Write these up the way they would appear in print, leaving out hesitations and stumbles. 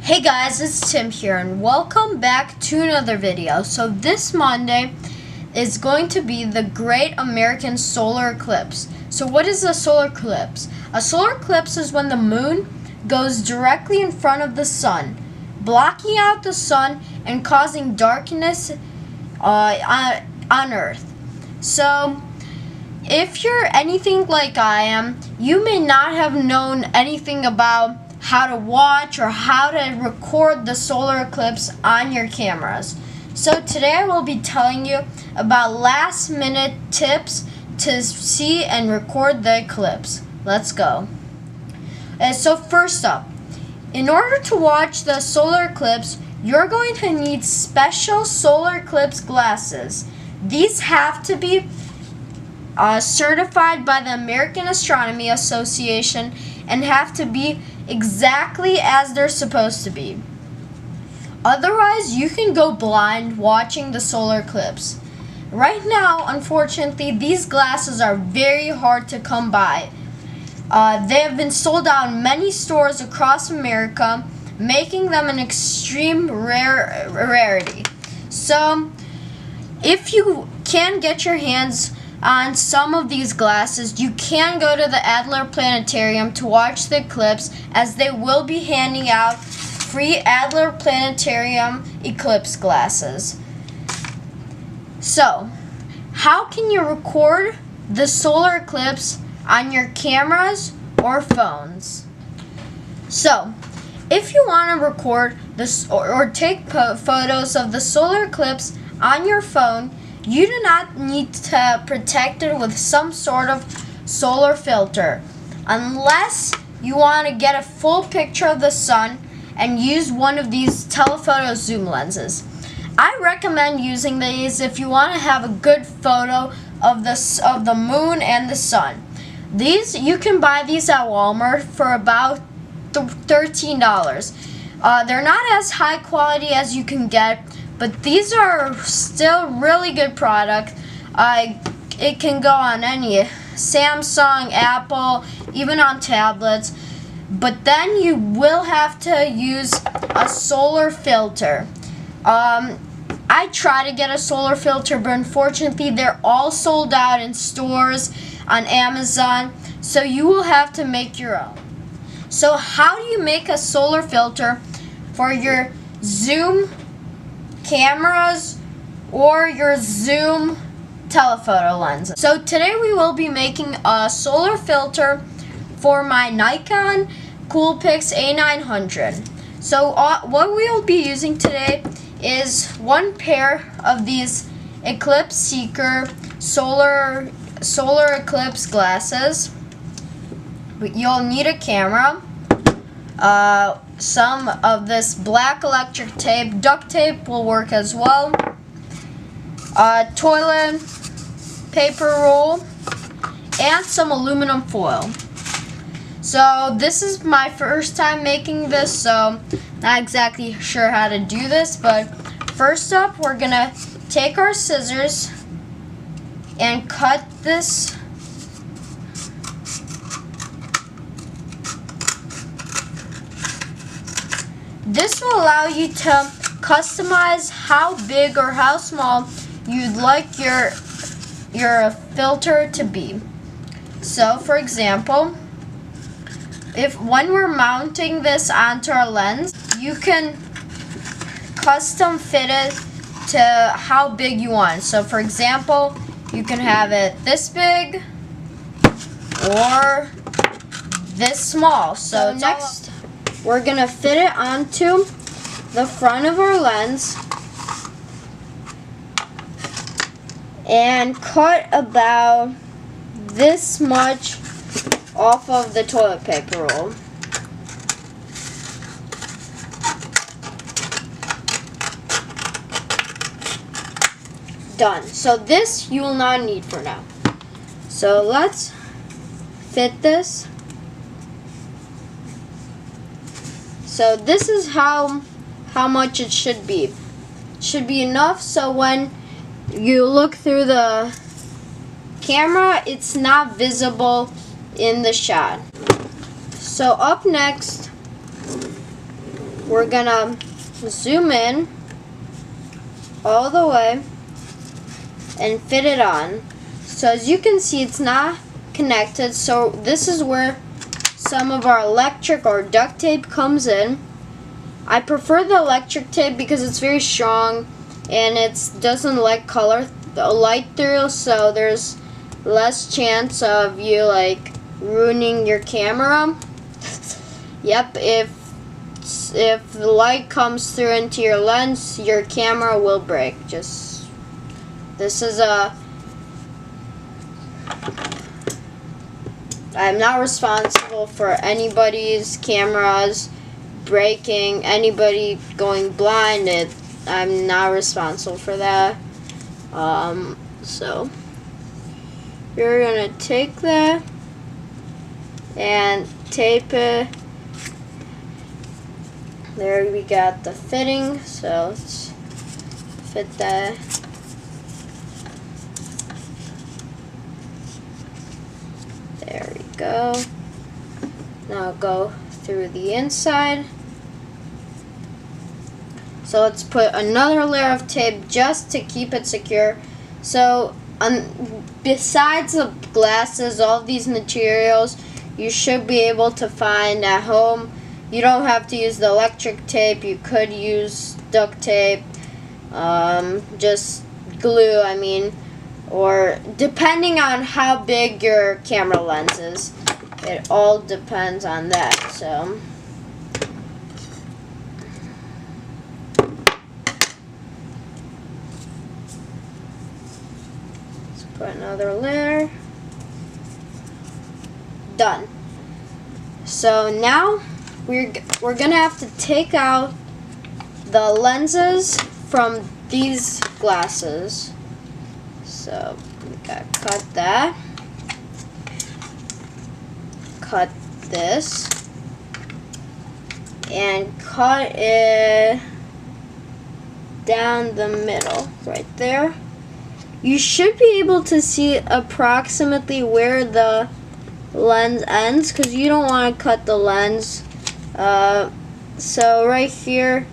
Hey guys, it's Tim here and welcome back to another video. So this Monday is going to be the Great American Solar Eclipse. So what is a solar eclipse? A solar eclipse is when the moon goes directly in front of the sun, blocking out the sun and causing darkness on Earth. So if you're anything like I am, you may not have known anything about how to watch or how to record the solar eclipse on your cameras. So today I will be telling you about last minute tips to see and record the eclipse. Let's go. So first up, in order to watch the solar eclipse, you're going to need special solar eclipse glasses. These have to be certified by the American Astronomy Association and have to be exactly as they're supposed to be. Otherwise, you can go blind watching the solar eclipse. Right now, unfortunately, these glasses are very hard to come by. They have been sold out in many stores across America, making them an extreme rarity. So, if you can get your hands on some of these glasses, you can go to the Adler Planetarium to watch the eclipse, as they will be handing out free Adler Planetarium eclipse glasses. So, how can you record the solar eclipse on your cameras or phones? So, if you want to record this or take photos of the solar eclipse on your phone, you do not need to protect it with some sort of solar filter, unless you want to get a full picture of the sun and use one of these telephoto zoom lenses. I recommend using these if you want to have a good photo of the moon and the sun. You can buy these at Walmart for about $13. They're not as high quality as you can get, but these are still really good product. It can go on any Samsung, Apple, even on tablets. But then you will have to use a solar filter. I try to get a solar filter, but unfortunately they're all sold out in stores on Amazon. So you will have to make your own. So how do you make a solar filter for your Zoom cameras or your Zoom telephoto lenses? So today we will be making a solar filter for my Nikon Coolpix A900. So what we will be using today is one pair of these Eclipse Seeker solar eclipse glasses. You'll need a camera, some of this black electric tape, duct tape will work as well, toilet paper roll, and some aluminum foil. So this is my first time making this, so not exactly sure how to do this, but first up we're gonna take our scissors and cut this . This will allow you to customize how big or how small you'd like your filter to be. So for example, when we're mounting this onto our lens, you can custom fit it to how big you want. So for example, you can have it this big or this small. So next, we're going to fit it onto the front of our lens and cut about this much off of the toilet paper roll. Done. So this you will not need for now. So let's fit this. So this is how much it should be. It should be enough so when you look through the camera, it's not visible in the shot. So up next, we're gonna zoom in all the way and fit it on. So as you can see, it's not connected, so this is where some of our electric or duct tape comes in. I prefer the electric tape because it's very strong and it doesn't let light through, so there's less chance of you like ruining your camera. Yep, if the light comes through into your lens, your camera will break. This is I'm not responsible for anybody's cameras breaking, anybody going blind. I'm not responsible for that. So you're gonna take that and tape it. There we got the fitting, so let's fit that. There we go. Now go through the inside. So let's put another layer of tape just to keep it secure. So besides the glasses, all these materials you should be able to find at home. You don't have to use the electric tape. You could use duct tape, just glue, I mean, or depending on how big your camera lens is. It all depends on that. So let's put another layer. Done. So now we're gonna have to take out the lenses from these glasses. So we gotta cut that. Cut this. And cut it down the middle, right there. You should be able to see approximately where the lens ends, because you don't want to cut the lens. So right here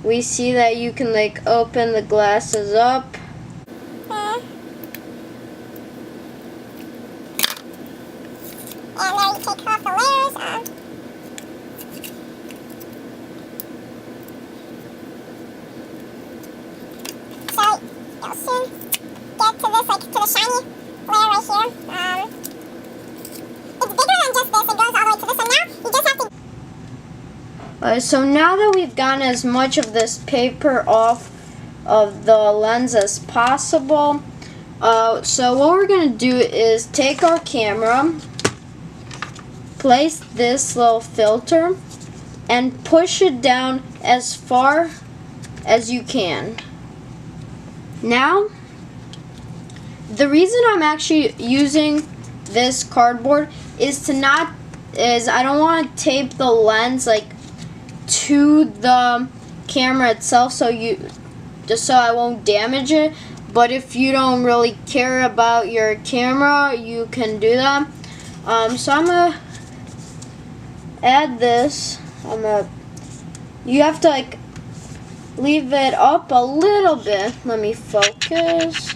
we see that you can like open the glasses up. And then you take off the layers. So you'll soon get to this, like to the shiny layer right here. It's bigger than just this. It goes all the way to this. So now you just have to. So now that we've gotten as much of this paper off of the lens as possible, so what we're going to do is take our camera, place this little filter, and push it down as far as you can. Now, the reason I'm actually using this cardboard is I don't want to tape the lens like to the camera itself, so I won't damage it. But if you don't really care about your camera, you can do that. So I'm gonna add this. You have to like leave it up a little bit. Let me focus.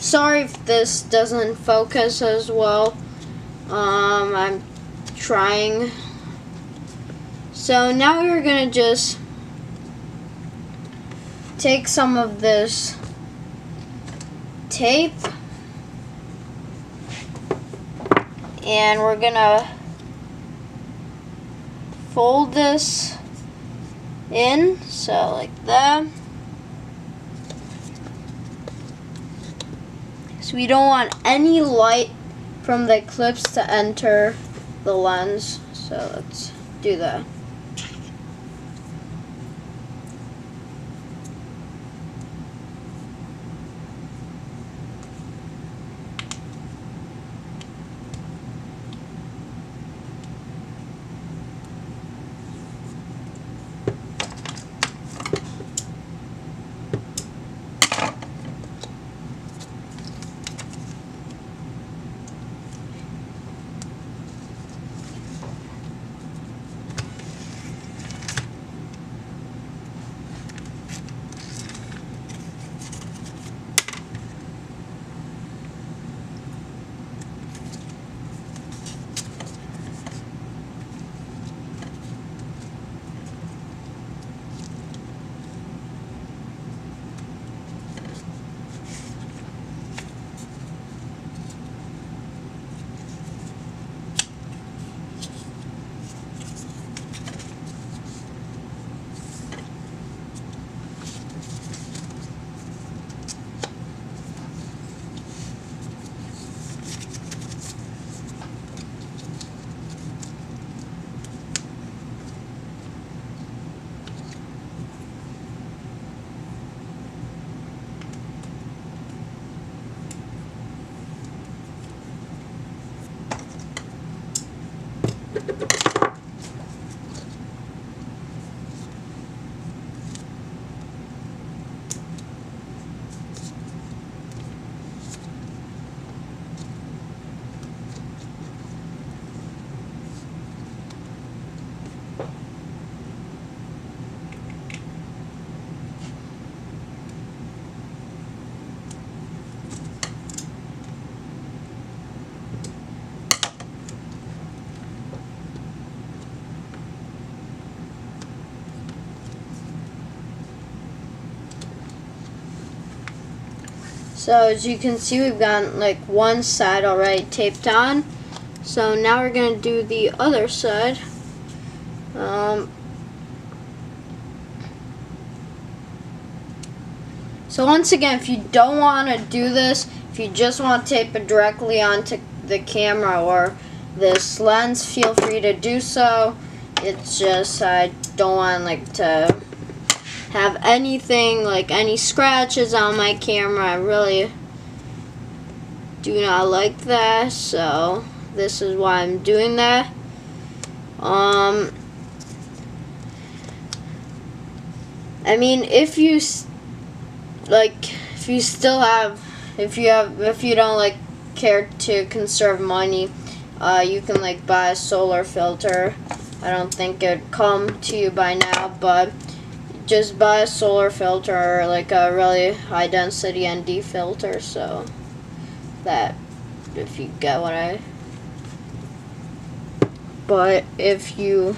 Sorry if this doesn't focus as well. I'm trying. So now you're gonna just take some of this tape and we're gonna fold this in, so like that. So we don't want any light from the Eclipse to enter the lens, so let's do that. So as you can see, we've got like one side already taped on. So now we're going to do the other side. So once again, if you don't want to do this, if you just want to tape it directly onto the camera or this lens, feel free to do so. It's just I don't want to have anything like any scratches on my camera. I really do not like that, so this is why I'm doing that. I mean, if you don't care to conserve money, you can buy a solar filter. I don't think it'd come to you by now, but just buy a solar filter or a really high density ND filter, so that if you get what I. But if you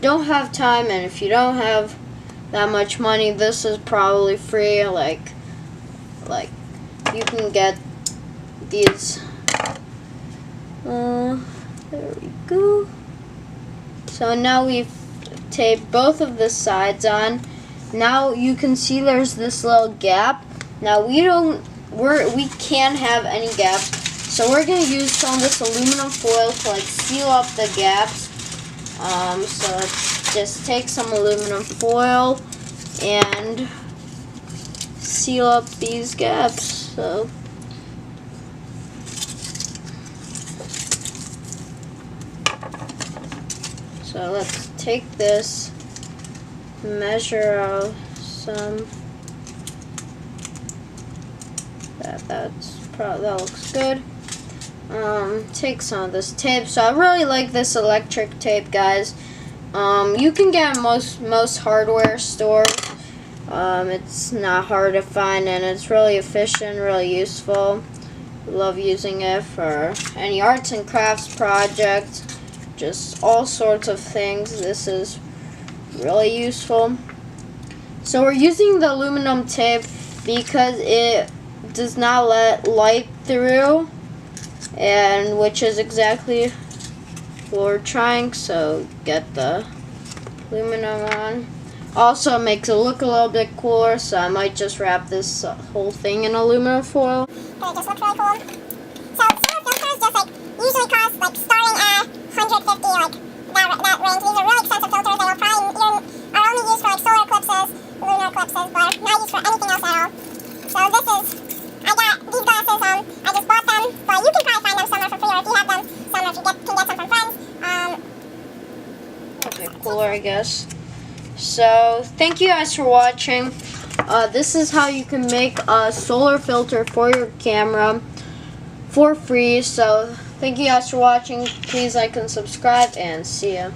don't have time and if you don't have that much money, this is probably free. Like you can get these. There we go. So now we've taped both of the sides on. Now you can see there's this little gap. Now we can't have any gaps, so we're gonna use some of this aluminum foil to seal up the gaps. So let's just take some aluminum foil and seal up these gaps. So let's take this, measure out some. That looks good. Take some of this tape. So I really like this electric tape, guys. You can get in most hardware stores. It's not hard to find, and it's really efficient, really useful. Love using it for any arts and crafts projects, just all sorts of things. This is really useful. So we're using the aluminum tape because it does not let light through, and which is exactly what we're trying. So get the aluminum on. Also it makes it look a little bit cooler, so I might just wrap this whole thing in aluminum foil. It just looks really cool. So solar filters just usually cost starting at $150, that range. These are really expensive filters that are only used for solar eclipses, lunar eclipses, but not used for anything else at all. So I got these glasses. I just bought them, but you can probably find them somewhere for free, or if you have them somewhere, if you can get some from friends. A bit cooler, I guess. So thank you guys for watching. This is how you can make a solar filter for your camera for free. So thank you guys for watching. Please like and subscribe, and see ya.